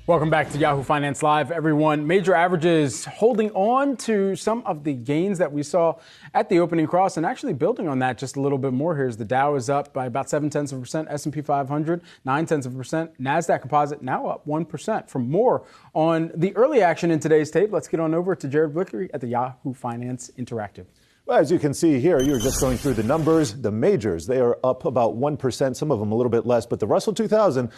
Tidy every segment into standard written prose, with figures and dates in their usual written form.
Welcome back to Yahoo Finance Live, everyone. Major averages holding on to some of the gains that we saw at the opening cross and actually building on that just a little bit more here as the Dow is up by about 0.7%, S&P 500, 0.9%, NASDAQ Composite now up 1%. For more on the early action in today's tape, let's get on over to Jared Blikre at the Yahoo Finance Interactive. Well, as you can see here, you're just going through the numbers. The majors, they are up about 1%, some of them a little bit less. But the Russell 2000,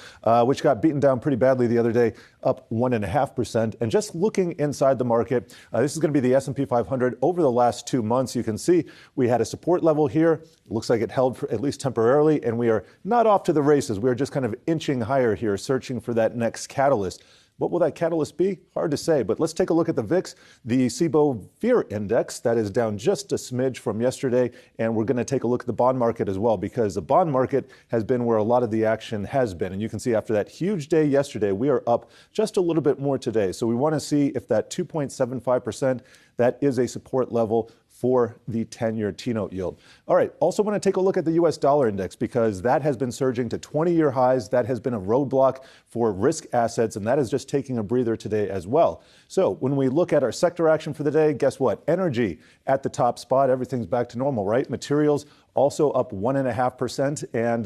which got beaten down pretty badly the other day, up 1.5%. And just looking inside the market, this is going to be the S&P 500 over the last 2 months. You can see we had a support level here. It looks like it held for at least temporarily. And we are not off to the races. We are just kind of inching higher here, searching for that next catalyst. What will that catalyst be? Hard to say, but let's take a look at the VIX, the SIBO Fear Index. That is down just a smidge from yesterday, and we're going to take a look at the bond market as well, because the bond market has been where a lot of the action has been. And you can see after that huge day yesterday, we are up just a little bit more today. So we want to see if that 2.75%, that is a support level for the 10-year T-note yield. All right, also want to take a look at the U.S. dollar index, because that has been surging to 20-year highs. That has been a roadblock for risk assets, and that is just taking a breather today as well. So when we look at our sector action for the day, guess what? Energy at the top spot. Everything's back to normal, right? Materials also up 1.5%, and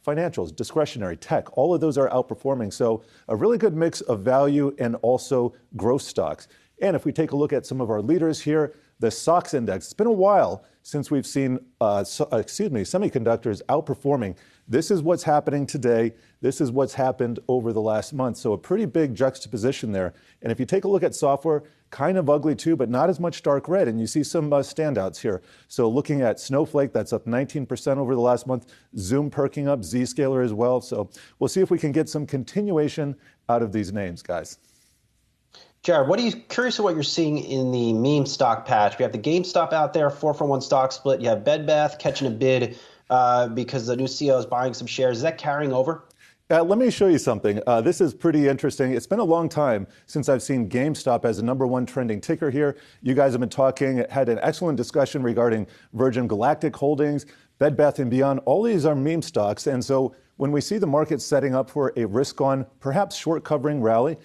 financials, discretionary, tech, all of those are outperforming. So a really good mix of value and also growth stocks. And if we take a look at some of our leaders here, the SOX index, it's been a while since we've seen semiconductors outperforming. This is what's happening today. This is what's happened over the last month. So a pretty big juxtaposition there. And if you take a look at software, kind of ugly too, but not as much dark red. And you see some standouts here. So looking at Snowflake, that's up 19% over the last month. Zoom perking up, Zscaler as well. So we'll see if we can get some continuation out of these names, guys. Jared, curious of what you're seeing in the meme stock patch? We have the GameStop out there, 4-for-1 stock split. You have Bed Bath catching a bid because the new CEO is buying some shares. Is that carrying over? Let me show you something. This is pretty interesting. It's been a long time since I've seen GameStop as the #1 trending ticker here. You guys have been talking, had an excellent discussion regarding Virgin Galactic Holdings, Bed Bath & Beyond. All these are meme stocks. And so when we see the market setting up for a risk-on, perhaps short-covering rally,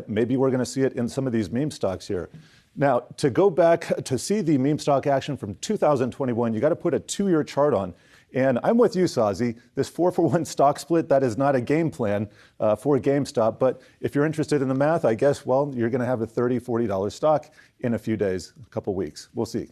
maybe we're going to see it in some of these meme stocks here. Now, to go back to see the meme stock action from 2021, you got to put a 2-year chart on. And I'm with you, Sazi. This 4-for-1 stock split, that is not a game plan for GameStop. But if you're interested in the math, I guess, well, you're going to have a $30, $40 stock in a few days, a couple weeks. We'll see.